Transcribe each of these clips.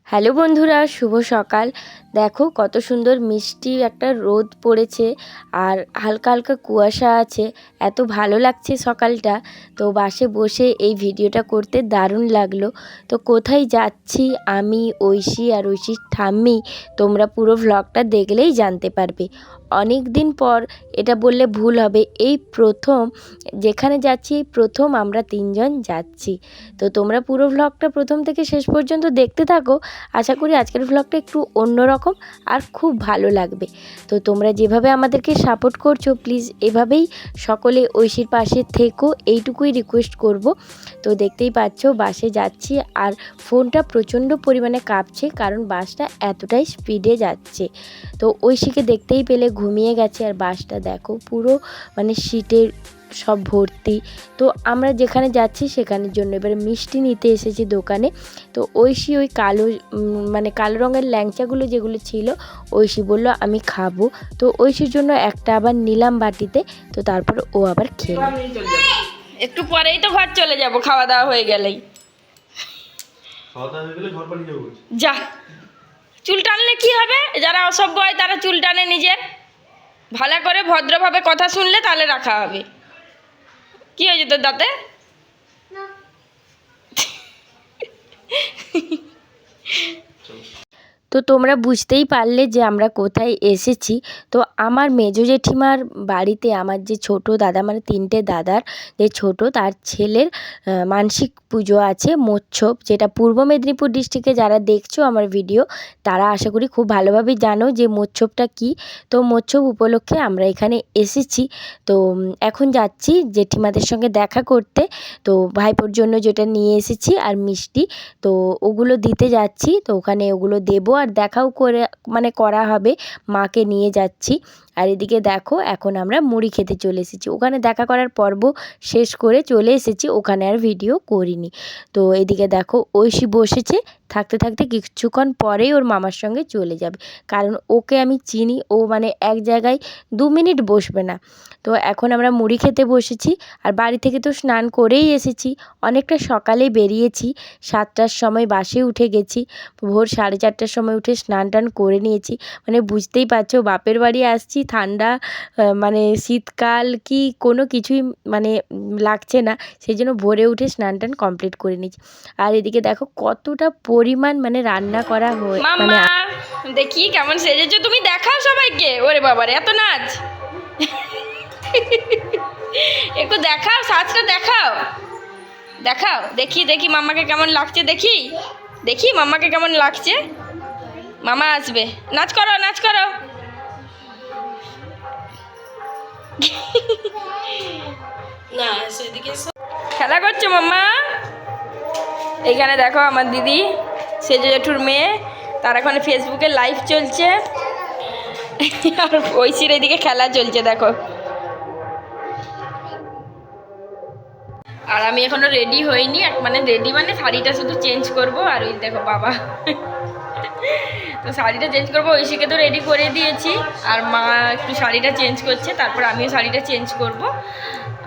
Hello বন্ধুরা, শুভ সকাল। দেখো কত সুন্দর মিষ্টি একটা রোদ পড়েছে আর হালকা হালকা কুয়াশা আছে। এত ভালো লাগছে সকালটা। তো বাসে বসে এই ভিডিওটা করতে দারুণ লাগলো। তো কোথায় যাচ্ছি আমি, ঐশী আর ঐশীর ঠাম্মি, তোমরা পুরো ভ্লগটা দেখলেই জানতে পারবে। অনেক দিন পর, এটা বললে ভুল হবে, এই প্রথম যেখানে যাচ্ছি প্রথম আমরা তিনজন যাচ্ছি। তো তোমরা পুরো ভ্লগটা প্রথম থেকে শেষ পর্যন্ত দেখতে থাকো। আশা করি আজকের ভ্লগটা একটু অন্যরকম আর খুব ভালো লাগবে। তো তোমরা যেভাবে আমাদেরকে সাপোর্ট করছো, প্লিজ এভাবেই সকলে ঐশীর পাশে থেকো, এইটুকুই রিকোয়েস্ট করব। তো দেখতেই পাচ্ছ বাসে যাচ্ছি আর ফোনটা প্রচণ্ড পরিমাণে কাঁপছে, কারণ বাসটা এতটাই স্পিডে যাচ্ছে। তো ঐশীকে দেখতেই পেলে ঘুমিয়ে গেছে, আর বাসটা দেখো পুরো মানে সিটের সব ভর্তি। তো আমরা যেখানে যাচ্ছি সেখানের জন্য এবারে মিষ্টি নিতে এসেছি দোকানে। তো ঐশী ওই কালো মানে কালো রঙের ল্যাংচাগুলো যেগুলো ছিল, ঐশী বলল আমি খাবো। তো ঐশীর জন্য একটা আবার নিলাম বাটিতে। তো তারপর ও আবার খেলো। একটু পরেই তো ঘর চলে যাব, খাওয়া দাওয়া হয়ে গেলেই। যা, চুল টানলে কি হবে? যারা অসভ্য হয় তারা চুল টানে নিজের। ভালো করে ভদ্রভাবে কথা শুনলে তাহলে রাখা হবে। কি হয়েছে তোর দাঁতে? তো তোমরা বুঝতেই পারলে যে আমরা কোথায় এসেছি। তো আমার মেজো জেঠিমার বাড়িতে আমার যে ছোট দাদা, মানে তিনটে দাদার যে ছোট, তার ছেলের মানসিক পুজো আছে, মোচ্ছব, যেটা পূর্ব মেদিনীপুর ডিস্ট্রিক্টে যারা দেখছো আমার ভিডিও তারা আশা করি খুব ভালোভাবেই জানো যে মোচ্ছবটা কী। তো মোচ্ছব উপলক্ষে আমরা এখানে এসেছি। তো এখন যাচ্ছি জেঠিমাদের সঙ্গে দেখা করতে। তো ভাইপোর জন্য যেটা নিয়ে এসেছি আর মিষ্টি, তো ওগুলো দিতে যাচ্ছি। তো ওখানে ওগুলো দেবো আর দেখাও করে মানে করা হবে, মাকে নিয়ে যাচ্ছি। আর এদিকে দেখো এখন আমরা মুড়ি খেতে চলে এসেছি। ওখানে দেখা করার পর্ব শেষ করে চলে এসেছি, ওখানে আর ভিডিও করিনি। তো এদিকে দেখো ঐশী বসেছে, থাকতে থাকতে কিছুক্ষণ পরেই ওর মামার সঙ্গে চলে যাবে, কারণ ওকে আমি চিনি, ও মানে এক জায়গায় 2 মিনিট বসবে না। তো এখন আমরা মুড়ি খেতে বসেছি। আর বাড়ি থেকে তো স্নান করেই এসেছি, অনেকটা সকালে বেরিয়েছি, 7টার সময় বাসে উঠে গেছি, ভোর 4:30টার সময় উঠে স্নান টান করে নিয়েছি। মানে বুঝতেই পারছো বাপের বাড়ি আসছি, ঠান্ডা মানে শীতকাল কি কোনো কিছুই মানে লাগছে না, সেই জন্য ভোরে উঠে স্নান টান কমপ্লিট করে নিয়েছি। আর এদিকে দেখো কতটা পরিমাণ মানে রান্না করা হয়। মানে দেখি কেমন সেজেছো তুমি, দেখাও সবাইকে। ওরে বাবারে এত নাচ, একটু দেখাও, সাজটা দেখাও, দেখাও দেখি দেখি মাম্মাকে কেমন লাগছে, দেখি দেখি মাম্মাকে কেমন লাগছে। মামা আসবে, নাচ করো নাচ করো। না সেদিকে খেলা করছে মাম্মা। এইখানে দেখো আমার দিদি সেজে জেঠুর মেয়ে, তার এখন ফেসবুকে লাইভ চলছে, আর ঐশীর এদিকে খেলা চলছে দেখো। আর আমি এখনো রেডি হইনি, মানে রেডি মানে শাড়িটা শুধু চেঞ্জ করব। আর ওই দেখো বাবা, তো শাড়িটা চেঞ্জ করবো। ঐশীকে তো রেডি করে দিয়েছি, আর মা একটু শাড়িটা চেঞ্জ করছে, তারপর আমিও শাড়িটা চেঞ্জ করব।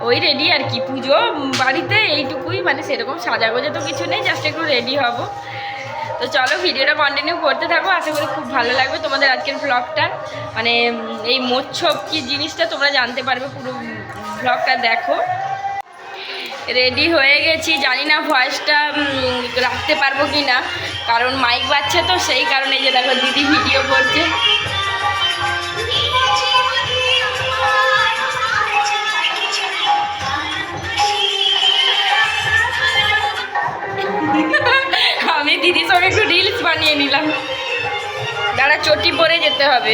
ওই রেডি আর কি, পুজো বাড়িতে এইটুকুই, মানে সেরকম সাজাগোজা তো কিছু নেই, জাস্ট একটু রেডি হব। তো চলো ভিডিওটা কন্টিনিউ করতে থাকো, আশা করি খুব ভালো লাগবে তোমাদের আজকের ভ্লগটা। মানে এই মোচ্ছব কি জিনিসটা তোমরা জানতে পারবে, পুরো ভ্লগটা দেখো। রেডি হয়ে গেছি, জানি না ভয়েসটা রাখতে পারবো কি না, কারণ মাইক বাজছে তো, সেই কারণে যে দেখো দিদি ভিডিও করছে। আমি দিদির সঙ্গে একটু রিলস বানিয়ে নিলাম, দাঁড়া চটি পরে যেতে হবে,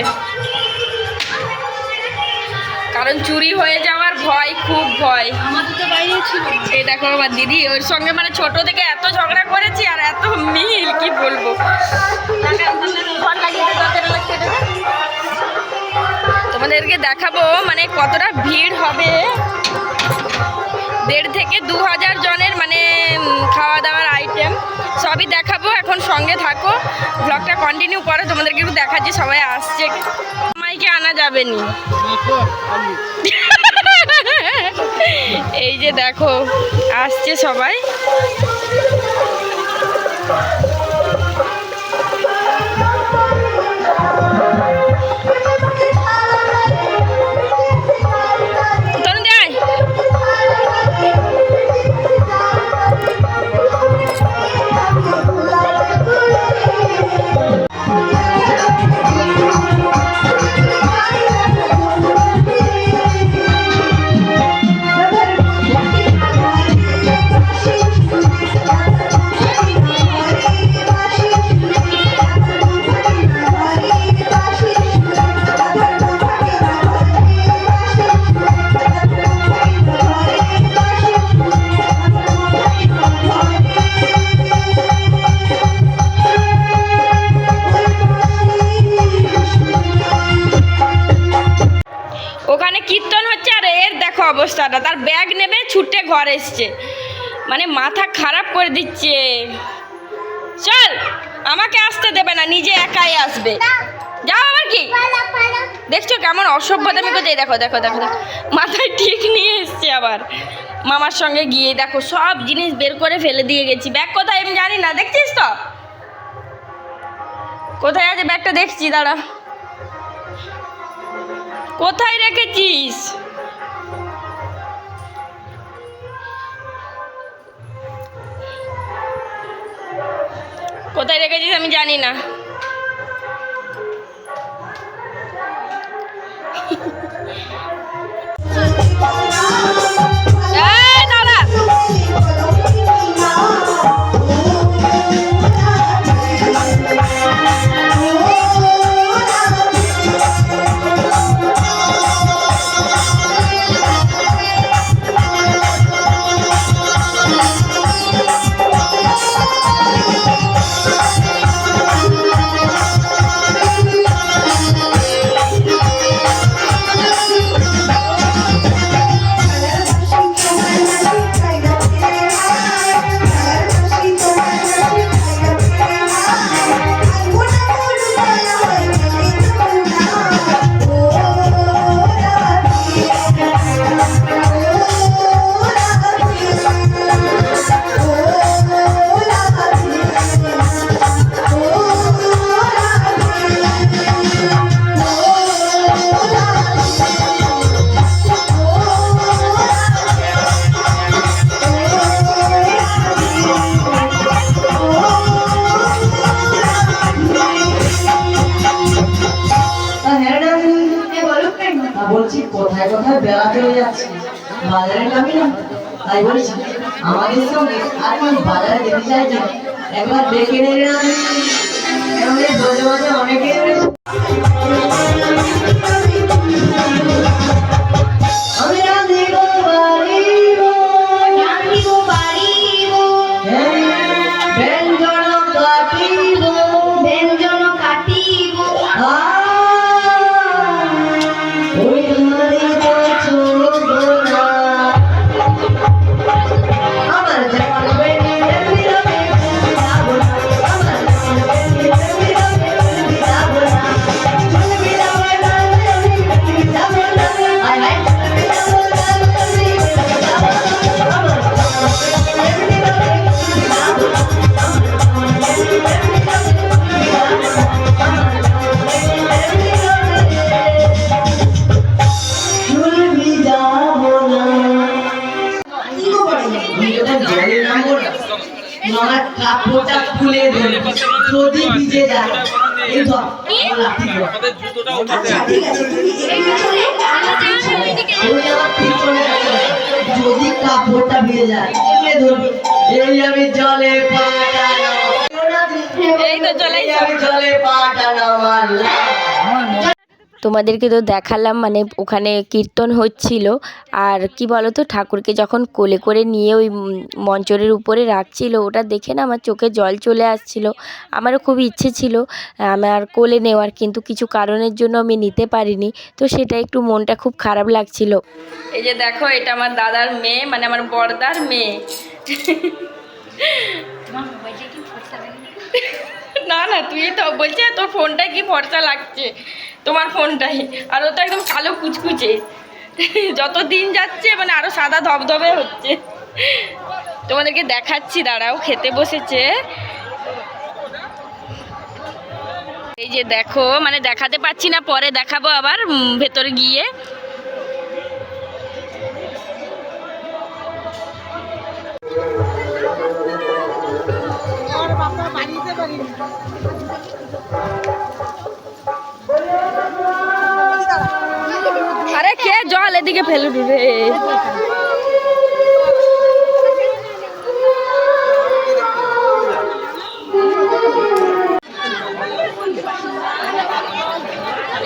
কারণ চুরি হয়ে যাওয়ার ভয়, খুব ভয়। আমাদের তো বাইরে ছিল। এই দেখো আমার দিদি, ওর সঙ্গে মানে ছোট থেকে এত ঝগড়া করেছি আর এত মিল কি বলবো। তোমাদেরকে দেখাবো মানে কতটা ভিড় হবে, 1,500 থেকে 2,000 জনের মানে খাওয়া দাওয়ার আইটেম সবই দেখাবো। এখন সঙ্গে থাকো, ব্লগটা কন্টিনিউ করো, তোমাদেরকে একটু দেখাচ্ছি সবাই আসছে। মাইকে আনা যাবে নি। এই যে দেখো আসছে সবাই। অবস্থাটা, তার ব্যাগ নেবে ছুটে ঘর এসছে, মানে মাথা খারাপ করে দিচ্ছে। চল, আমাকে আসতে দেবে না, নিজে একাই আসবে। যাও। আবার কি দেখছো কেমন অসভ্যতামি করছে? দেখো দেখো দেখো, মাথায় ঠিক নিয়ে এসছে আবার। মামার সঙ্গে গিয়ে দেখো সব জিনিস বের করে ফেলে দিয়ে গেছি। ব্যাগ কোথায় আমি জানি না, দেখছিস তো কোথায় আছে ব্যাগটা? দেখছি, দাঁড়া। কোথায় রেখেছিস? কোথায় রেখেছিস আমি জানি না। বলছি কোথায় কোথায় বেড়াতে হয়ে যাচ্ছি, বাজারে যাবি না? তাই বলছি আমাদের সঙ্গে আর বাজারে যেতে চাইছি, একবার দেখে নেবে না? মাঝে মাঝে অনেকে আমার কাপড়টা খুলে দেবে যদি ভিজে যায়। এই তো যদি কাপড়টা ভিজে যায় খুলে ধরবি। এই আমি জলে পাঠানো, এই তো চলে জলে পাঠানো মারলাম। তোমাদেরকে তো দেখালাম, মানে ওখানে কীর্তন হচ্ছিল। আর কি বলো তো, ঠাকুরকে যখন কোলে করে নিয়ে ওই মঞ্চের উপরে রাখছিল, ওটা দেখে না আমার চোখে জল চলে আসছিল। আমারও খুব ইচ্ছে ছিল আমার কোলে নেওয়ার, কিন্তু কিছু কারণের জন্য আমি নিতে পারিনি, তো সেটা একটু মনটা খুব খারাপ লাগছিল। এই যে দেখো, এটা আমার দাদার মেয়ে, মানে আমার বড়দার মেয়ে। না না, তুই তো বলছে তোর ফোনটাই কি ফর্সা লাগছে, তোমার ফোনটাই। আর ও তো একদম কালো কুচকুচে, যত দিন যাচ্ছে মানে আরো সাদা ধবধবে হচ্ছে। তোমাদেরকে দেখাচ্ছি, দাঁড়াও, খেতে বসেছে। এই যে দেখো, মানে দেখাতে পাচ্ছি না, পরে দেখাবো আবার ভেতরে গিয়ে। আরে কে জল এদিকে ফেলে দিবে?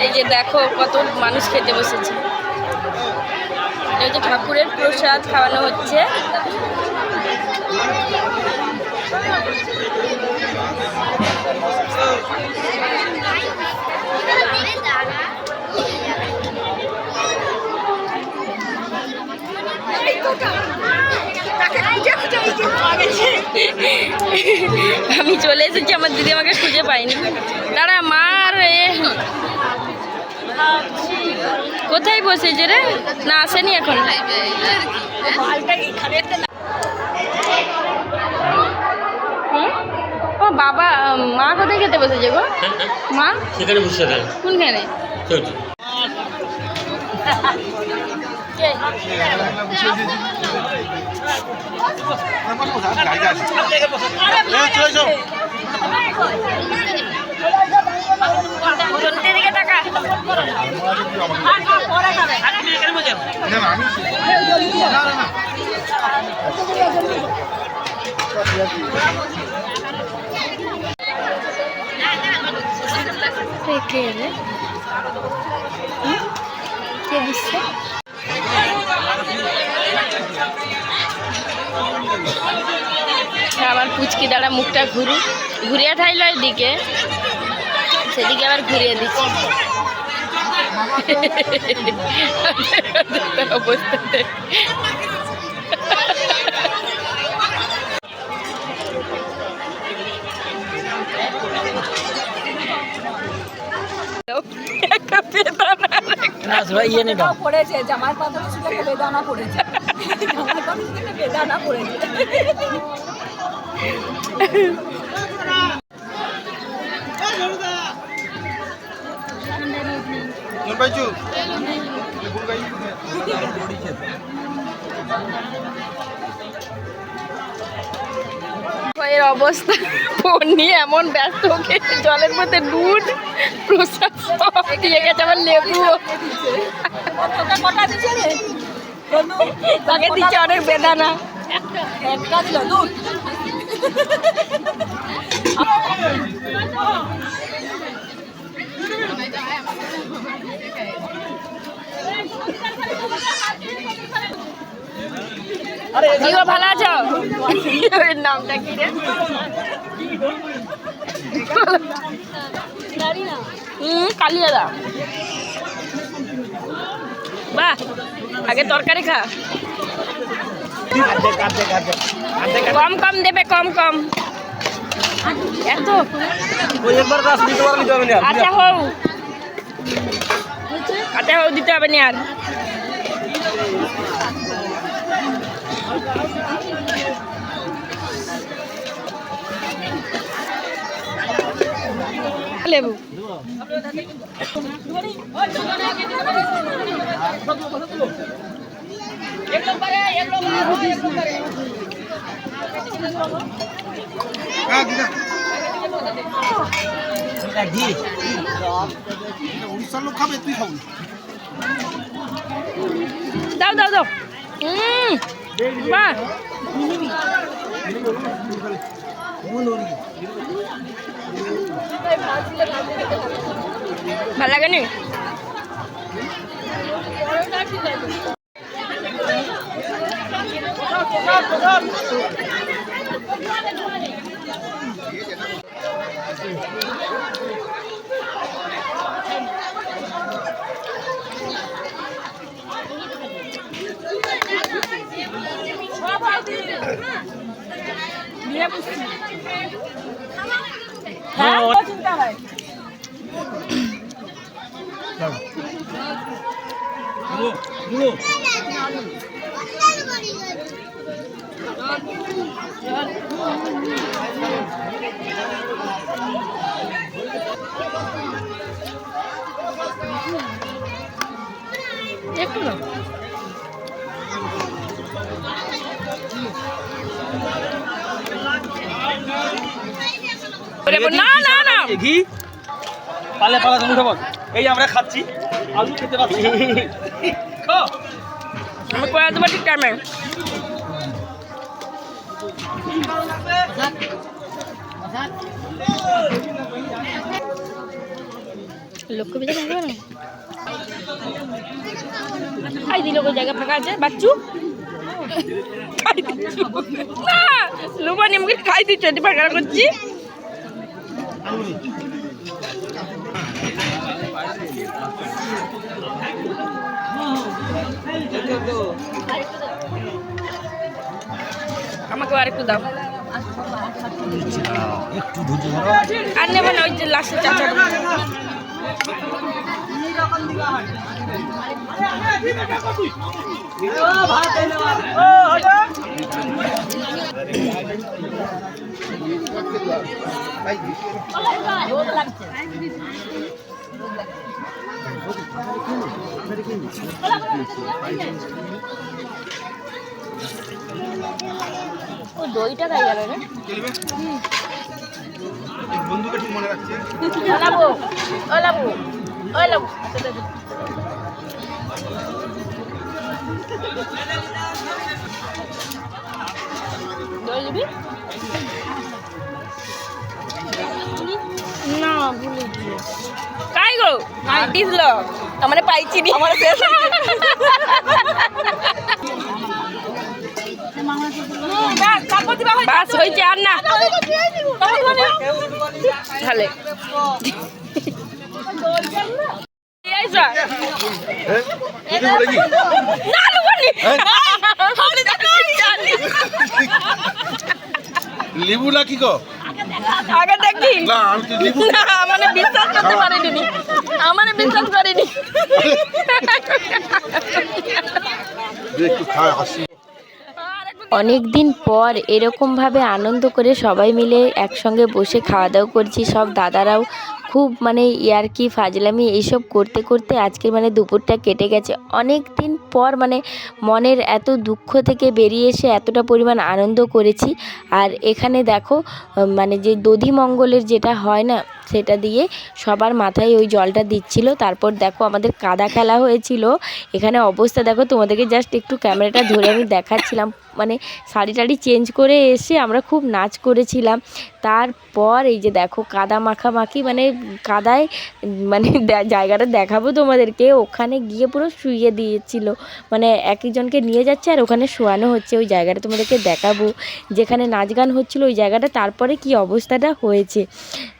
এই যে দেখো কত মানুষ খেতে বসেছে। এই যে ঠাকুরের প্রসাদ খাওয়ানো হচ্ছে। আমি চলে এসেছি, আমার দিদি আমাকে খুঁজে পাইনি। দাঁড়া মার কোথায় বসেছে রে? না আসেনি এখন। ও বাবা, মা কোথায় খেতে বসেছে গো? মা সেখানে বসে থাকে কোনখানে? চলছে দিকে টাকা কে রে? কে দিচ্ছে? আবার পুচকি দাঁড়া মুখটা ঘুরিয়ে ঠাইল এদিকে, সেদিকে আবার ঘুরিয়ে দিচ্ছে। অবস্থাতে পড়েছে জামার পাথর শুধু একটা বেদানা পড়েছে, জামার পাথর শুধু একটা বেদানা পড়েছে। এর অবস্থা, ফোন নিয়ে এমন ব্যস্ত, ওকে জলের মধ্যে দুধ প্রসাদ সব দিয়ে গেছে, আমার লেবু কটা দিচ্ছে রে? তাকে দিচ্ছে অনেক বেদানা। একটা দিল দুধ। জিও ভালো আছো? ওর নামটা কি রে? কালিয়াদা। বাহ, আগে তরকারি খা। কম কম দেবে, কম কম। এত আচ্ছা হও, আচ্ছা হও, দিতে হবে না আর। লেবু দাও দাও দাও। বাহ, ভাল লাগেনি? চিন্তা হয় একটু না না না না ঘি পালে পালা তুমি খাবো। এই আমরা খাচ্ছি, আলু খেতে পাচ্ছি। আমি করে দেবো ঠিক টাইমে। লক্ষ্য বেঁচে থাকবে না, খাই দিল, ওই জায়গা ফাঁকা আছে বাচ্চু, খাই দিচ্ছ না, লুবানি আমাকে খাই দিচ্ছ, ফাঁকা করছি। আমাকে আর একটু দাও। একটু ধৈর্য ধরো। আর নেবো না, ওই যে লাস্টে চাচা ও দইটা খাই গেল রে। বন্ধুকে ঠিক মনে রাখছে। লাবু ও লাবু ও লাবু দই দিবি না ভুলে গিয়ে কাই গো দিছিল আমার পাইছি নি আমার শেষ বাস হয়েছে আর না তাহলে লিবু না কি গো? আগে দেখি না আমি তো লিবু না মানে বিশ্বাস করতে পারিনি আমার বিশ্বাস করিনি একটু খায় হাসি। অনেক দিন পর এরকমভাবে আনন্দ করে সবাই মিলে একসঙ্গে বসে খাওয়া দাওয়া করছি। সব দাদারাও খুব মানে ইয়ার্কি ফাজলামি এইসব করতে করতে আজকে মানে দুপুরটা কেটে গেছে। অনেক দিন পর মানে মনের এত দুঃখ থেকে বেরিয়ে এসে এতটা পরিমাণ আনন্দ করেছি। আর এখানে দেখো মানে যে দধিমঙ্গলের যেটা হয় না সেটা দিয়ে সবার মাথায় ওই জলটা দিচ্ছিল। তারপর দেখো আমাদের কাদা খেলা হয়েছিল। এখানে অবস্থা দেখো, তোমাদেরকে জাস্ট একটু ক্যামেরাটা ধরে আমি দেখাচ্ছিলাম। মানে শাড়ি টাড়ি চেঞ্জ করে এসে আমরা খুব নাচ করেছিলাম। তারপর এই যে দেখো কাদা মাখামাখি মানে কাদায় মানে জায়গাটা দেখাবো তোমাদেরকে। ওখানে গিয়ে পুরো শুইয়ে দিয়েছিল, মানে এক একজনকে নিয়ে যাচ্ছে আর ওখানে শোয়ানো হচ্ছে। ওই জায়গাটা তোমাদেরকে দেখাবো যেখানে নাচ গান হচ্ছিলো ওই জায়গাটা। তারপরে কি অবস্থাটা হয়েছে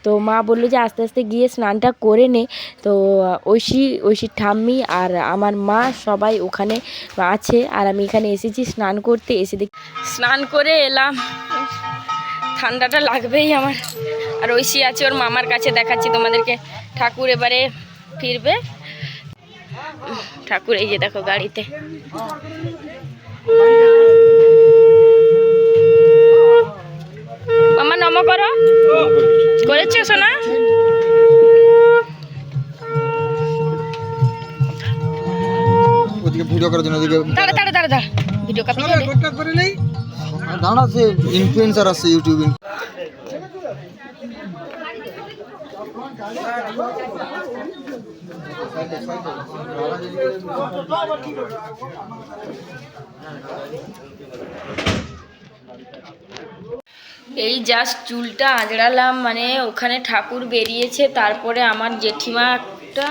তো মা বললো যে আস্তে আস্তে গিয়ে স্নানটা করে নে। তো ঐশীর ঠাম্মি আর আমার মা সবাই ওখানে আছে আর আমি এখানে এসেছি স্নান করতে। এসে দেখি স্নান করে এলাম, ঠান্ডাটা লাগবেই আমার। আর ঐশী আছে ওর মামার কাছে, দেখাচ্ছি তোমাদেরকে। ঠাকুর এবারে ফিরবে, ঠাকুর এই যে দেখো গাড়িতে। মামা নম করো, করেছো সোনা? ওদিকে ভিডিও করার জন্য ওদিকে দাঁড়া ভিডিও কপি করে নেই। দাঁড়া আছে ইনফ্লুয়েন্সার আছে ইউটিউবে। এই জাস্ট চুলটা আঁচড়ালাম, মানে ওখানে ঠাকুর বেরিয়েছে। তারপরে আমার জেঠিমা একটা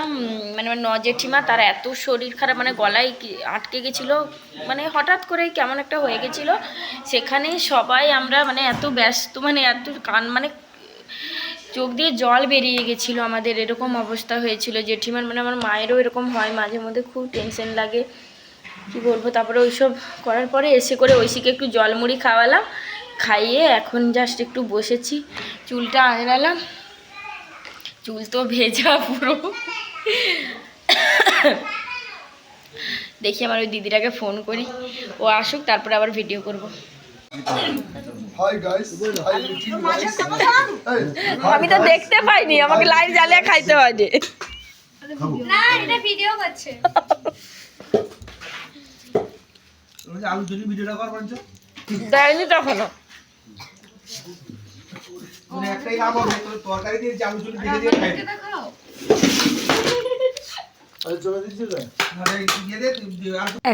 মানে জেঠিমা, তার এত শরীর খারাপ, মানে গলায় আটকে গেছিলো, মানে হঠাৎ করে কেমন একটা হয়ে গেছিলো। সেখানে সবাই আমরা মানে এত ব্যস্ত, মানে এত মানে চোখ দিয়ে জল বেরিয়ে গেছিলো আমাদের, এরকম অবস্থা হয়েছিল জেঠিমার। মানে আমার মায়েরও এরকম হয় মাঝে মধ্যে, খুব টেনশন লাগে কি বলবো। তারপরে ওইসব করার পরে এসে করে ঐশীকে একটু জলমুড়ি খাওয়ালাম, খাইয়ে এখন জাস্ট একটু বসেছি, চুলটা আঁচড়ালাম। চুল তো ভেজা পুরো। দেখি আমার ওই দিদিটাকে ফোন করি, ও আসুক তারপরে আবার ভিডিও করব। আমি তো দেখতে পাইনি, আমাকে লাইট জ্বালিয়ে খাইতে হয়নি। না এটা ভিডিও করছে। আলু যদি ভিডিওটা কর বলছো দেয়নি তখনও। মানে একটাই কাম হবে, তোর তরকারি দিয়ে আলু যদি ভেজে দিয়ে খাই।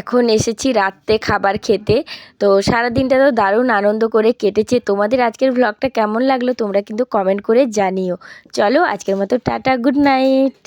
এখন এসেছি রাতে খাবার খেতে। তো সারাদিনটা তো দারুণ আনন্দ করে কেটেছে। তোমাদের আজকের ভ্লগটা কেমন লাগলো তোমরা কিন্তু কমেন্ট করে জানিও। চলো আজকের মতো টাটা, গুড নাইট।